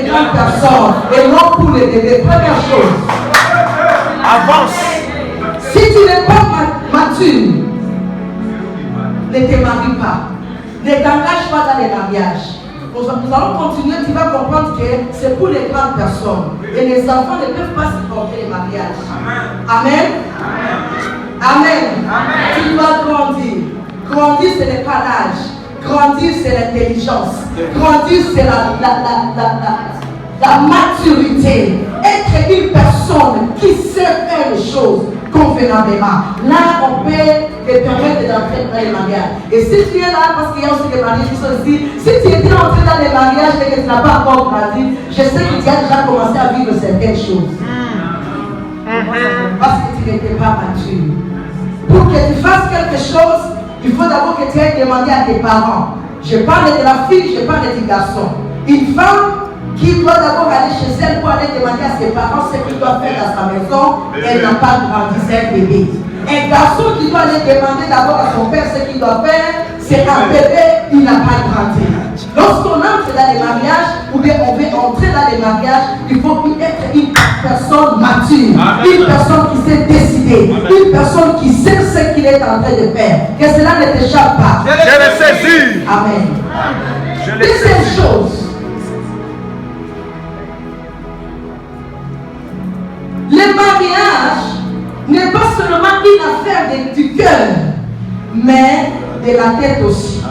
grandes personnes et non pour les bébés. Première chose. Avance. Si tu n'es pas mature, ne te marie pas. Ne t'engage pas dans les mariages. Nous allons continuer, tu vas comprendre que c'est pour les grandes personnes. Et les enfants ne peuvent pas supporter les mariages. Amen. Amen. Amen. Tu dois grandir. Grandir, ce n'est pas l'âge. Grandir, c'est l'intelligence. Grandir, c'est la maturité. Être une personne qui sait faire les choses convenablement. Là, on peut te permettre d'entrer dans les mariages. Et si tu es là, parce qu'il y a aussi des mariages qui sont ici, si tu étais entré dans les mariages et que tu n'as pas encore grandi, je sais que tu as déjà commencé à vivre certaines choses. Parce que tu n'étais pas mature. Pour que tu fasses quelque chose, il faut d'abord que tu ailles demander à tes parents. Je parle de la fille, je parle du garçon. Une femme qui doit d'abord aller chez elle pour aller demander à ses parents ce qu'il doit faire dans sa maison, elle n'a pas grandi, c'est un bébé. Un garçon qui doit aller demander d'abord à son père ce qu'il doit faire, c'est un bébé, il n'a pas grandi. Lorsqu'on entre dans les mariages, ou bien on veut entrer dans les mariages, il faut être une personne mature, une personne qui sait décider, une personne qui sait ce qu'il est en train de faire, que cela ne t'échappe pas. Je le saisis. Amen. Deuxième chose. Le mariage n'est pas seulement une affaire du cœur, mais de la tête aussi.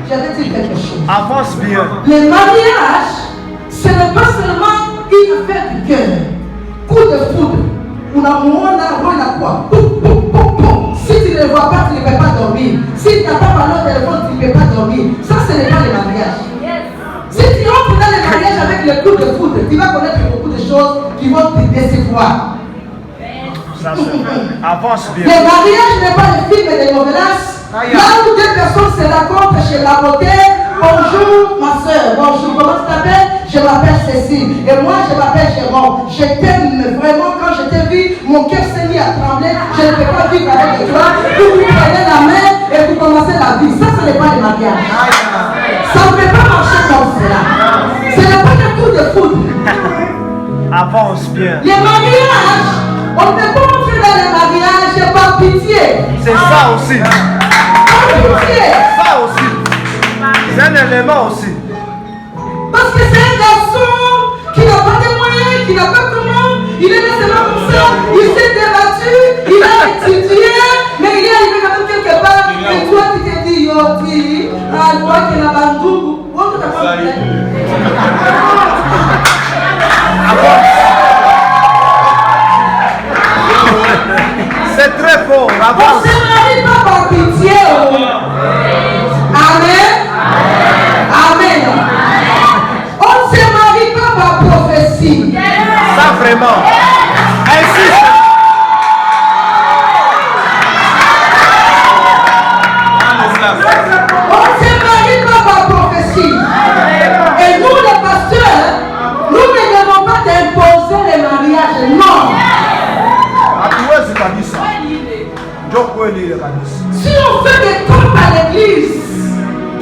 J'avais dit quelque chose. Avance bien. Le mariage, ce n'est pas seulement une affaire du cœur. Coup de foudre. On a quoi? Si tu ne le vois pas, tu ne peux pas dormir. Si tu n'as pas parlé au téléphone, tu ne peux pas dormir. Ça, ce n'est pas le mariage. Si tu entres dans le mariage avec le coup de foudre, tu vas connaître beaucoup de choses qui vont te décevoir. Ça, avance bien. Le mariage n'est pas le film de novelas. Là où deux personnes se rencontrent chez la beauté. Bonjour ma soeur, bonjour, comment tu t'appelles? Je m'appelle Cécile. Et moi je m'appelle Jérôme. Je t'aime vraiment, quand je t'ai vu, mon cœur s'est mis à trembler. Je ne peux pas vivre avec toi. Vous vous prenez la main et vous commencez la vie. Ça, ce n'est pas le mariage. Ça ne peut pas marcher comme cela. Ce n'est pas le coup de foudre. Avance bien. Les mariages, on ne peut pas entrer dans les mariages par pitié. C'est ça aussi. Par pitié. Ça aussi. C'est un élément aussi. Parce que c'est un garçon qui n'a pas de moyens, qui n'a pas comment. Il est seulement comme ça. Il s'est débattu, il a étudié, mais il est arrivé quand même quelque part. Et toi, tu t'es dit, yo, tu, toi qui n'a pas de goût. C'est très fort. On ne se marie pas par pitié. Amen. Amen. On ne se marie pas par prophétie. Ça vraiment. Insiste. On ne se marie pas par prophétie. Et nous, les pasteurs, nous ne devons pas t'imposer les mariages. Non. Si on fait des comptes à l'église,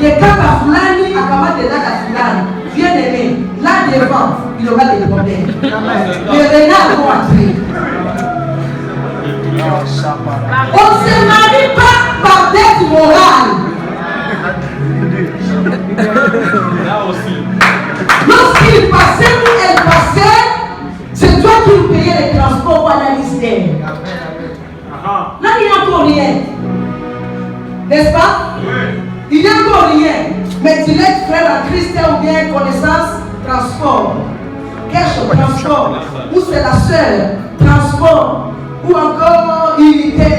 des comptes à Fulani, à Kamate à Fulani, bien aimé, là devant, il aura des problèmes. Les renards vont entrer. On ne se marie pas par dette morale. Lorsqu'il passait ou elle passait, c'est toi qui nous payais les transports pour aller à l'Israël. Là, il n'y a encore rien. N'est-ce pas? Il n'y a encore rien. Mais tu l'es frère en Christ ou bien connaissance, transport. Cash, transport. Ou c'est la sœur, transport. Ou encore unité,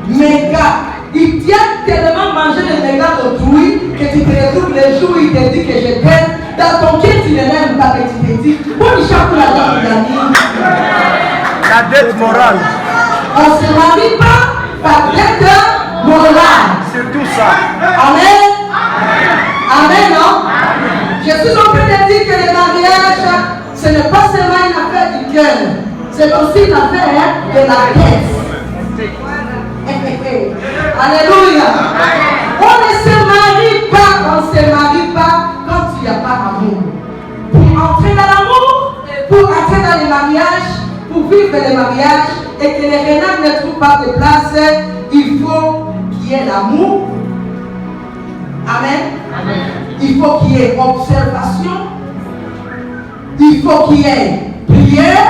méga. Il tient tellement manger le méga d'autrui que tu te retrouves les jours où il te dit que je t'aime. Dans ton cœur, tu ne l'aimes pas, mais tu te dis, bon, il chaque la dette morale. On ne se marie pas par dette morale. C'est tout ça. Amen. Amen, non? Je suis en train de dire que le mariage, ce n'est pas seulement une affaire du cœur, c'est aussi une affaire de la tête. Alléluia. On ne se marie pas quand il n'y a pas amour. Pour pour vivre le mariage et que les renables ne trouvent pas de place, il faut qu'il y ait l'amour. Amen. Amen. Il faut qu'il y ait observation. Il faut qu'il y ait prière.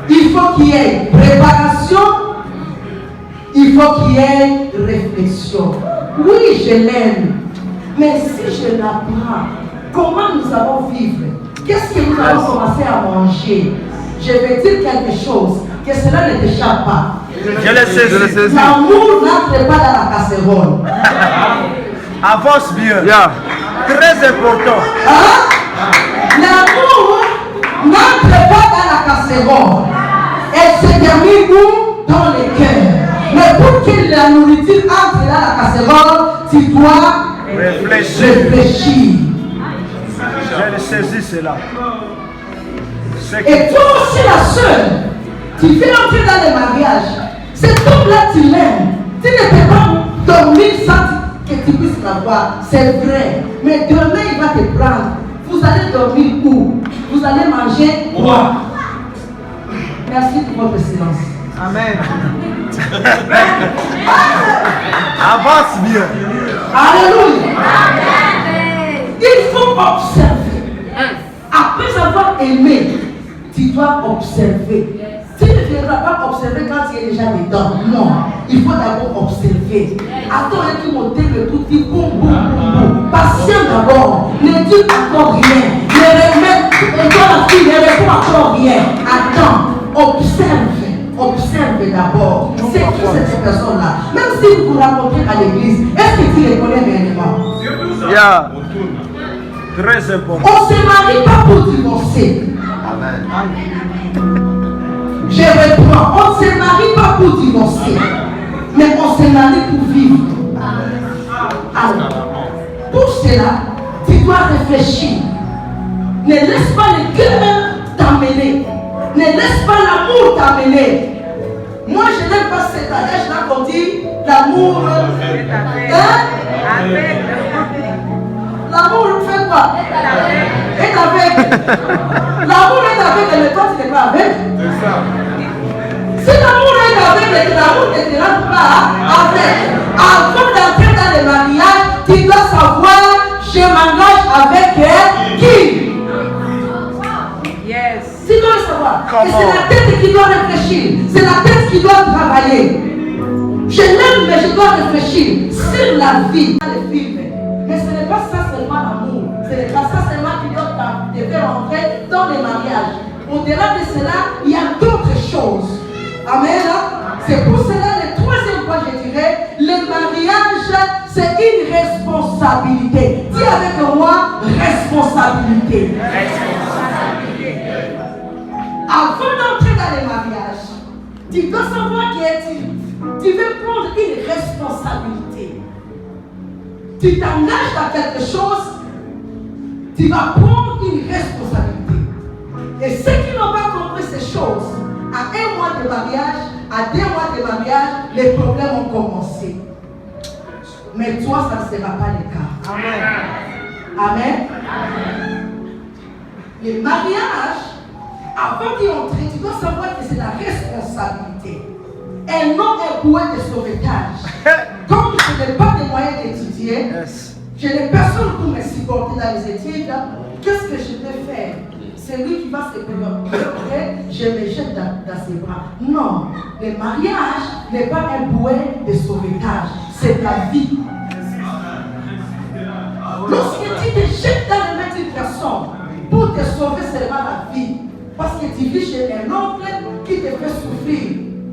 Il faut qu'il y ait préparation. Il faut qu'il y ait réflexion. Oui, je l'aime. Mais si je l'apprends, comment nous allons vivre? Qu'est-ce que nous allons commencer à manger? Je vais dire quelque chose, que cela ne t'échappe pas. Je le saisis. L'amour n'entre pas dans la casserole. Avance bien. Yeah. Très important. Hein? L'amour n'entre pas dans la casserole. Elle se termine où? Dans le cœur. Mais pour que la nourriture entre dans la casserole, tu dois réfléchir. Je le saisis cela. Et toi aussi la seule, tu fais entrer dans le mariage. Cet homme-là, tu l'aimes. Tu ne peux pas dormir sans que tu puisses l'avoir. C'est vrai. Mais demain, il va te prendre. Vous allez dormir où? Vous allez manger quoi? Merci pour votre silence. Amen. Avance bien. Alléluia. Il faut observer. Après avoir aimé, tu dois observer. Tu ne viendras pas observer quand tu es déjà dedans. Non. Il faut d'abord observer. Attends et tout monter le tout dit boum, boum, boum, boum. Patient d'abord. Ne dis encore rien. Ne remets, et toi la fille, ne réponds encore rien. Attends. Observe. Observe d'abord. C'est qui cette personne-là? Même si vous vous rencontrez à l'église, est-ce que tu les connais réellement? Yeah. Très important. On ne se marie pas pour divorcer. Amen. Je reprends. On ne se marie pas pour divorcer. Mais on se marie pour vivre. Alors, pour cela, tu dois réfléchir. Ne laisse pas le cœur t'amener. Ne laisse pas l'amour t'amener. Moi, je n'aime pas cet adage-là qu'on dit l'amour. L'amour fait quoi? Est avec. L'amour est avec, mais toi tu n'es pas avec. C'est ça. Si l'amour est avec, mais que l'amour ne te rend pas avec. Avant d'entrer dans le mariage, tu dois savoir, je m'engage avec qui? Yes. Tu dois le savoir. Et c'est la tête qui doit réfléchir. C'est la tête qui doit travailler. Je l'aime, mais je dois réfléchir sur la vie. Les films. Mais ce n'est pas ça seulement l'amour. Ce n'est pas ça seulement qui doit te faire entrer dans les mariages. Au-delà de cela, il y a d'autres choses. Amen. C'est pour cela, le troisième point, je dirais, le mariage, c'est une responsabilité. Dis avec moi, responsabilité. Avant d'entrer dans les mariages, tu dois savoir que tu veux prendre une responsabilité. Tu t'engages dans quelque chose, tu vas prendre une responsabilité. Et ceux qui n'ont pas compris ces choses, à 1 mois de mariage, à 2 mois de mariage, les problèmes ont commencé. Mais toi, ça ne sera pas le cas. Amen. Amen. Le mariage, avant d'y entrer, tu dois savoir que c'est la responsabilité. Et non un bouet de sauvetage. Comme je n'ai pas de moyens d'étudier, je n'ai personne pour me supporter dans les études, qu'est-ce que je peux faire? C'est lui qui va se préoccuper, je me jette dans ses bras. Non, le mariage n'est pas un bouet de sauvetage, c'est ta vie. Lorsque tu te jettes dans les mains d'une personne pour te sauver seulement la vie, parce que tu vis chez un oncle qui te fait souffrir,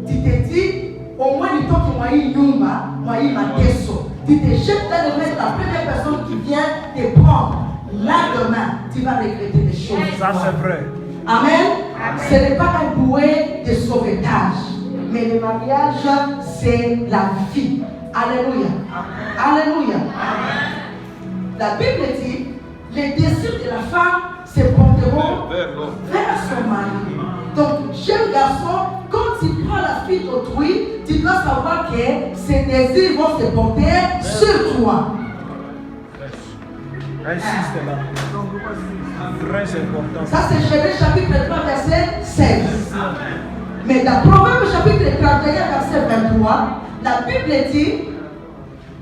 tu te dis, au moins du temps que moi il nyumba, moi il m'a déçu. Tu te jettes dans les mains de la première personne qui vient te prendre. Là demain, tu vas regretter des choses. Ça c'est vrai. Amen. Ce n'est pas un bouet de sauvetage, mais le mariage, c'est la vie. Alléluia. Alléluia. La Bible dit, les désirs de la femme se porteront vers son mari. Donc, jeune garçon, quand tu prends la fille d'autrui, tu dois savoir que ces désirs vont se porter sur toi. Insiste là. Très important. Ça, c'est Genèse chapitre 3, verset 16. Mais dans Proverbe chapitre 31, verset 23, la Bible dit,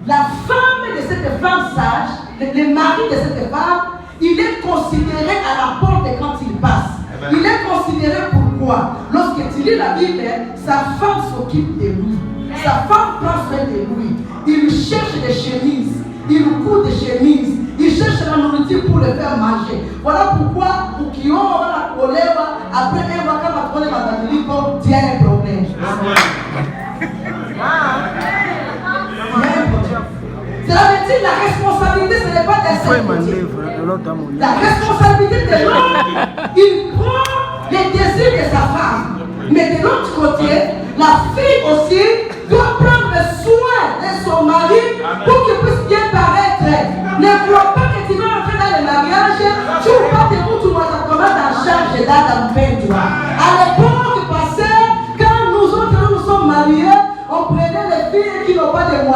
la femme de cette femme sage, le mari de cette femme, il est considéré à la porte quand il passe. Il est considéré pourquoi? Lorsque tu lis la Bible, sa femme s'occupe de lui. Sa femme prend soin de lui. Il cherche des chemises. Il coud des chemises. Il cherche la nourriture pour le faire manger. Voilà pourquoi, pour qu'il y ait la colère, après un mois, quand on est dans il y a un problème. Cela veut dire la responsabilité, ce n'est pas des seins. La responsabilité de l'homme, il prend les désirs de sa femme. Mais de l'autre côté, la fille aussi doit prendre soin de son mari pour qu'il puisse bien paraître. Ne crois pas que tu vas entrer dans le mariage, tu vas te retrouver comme en charge dans le pain. À l'époque,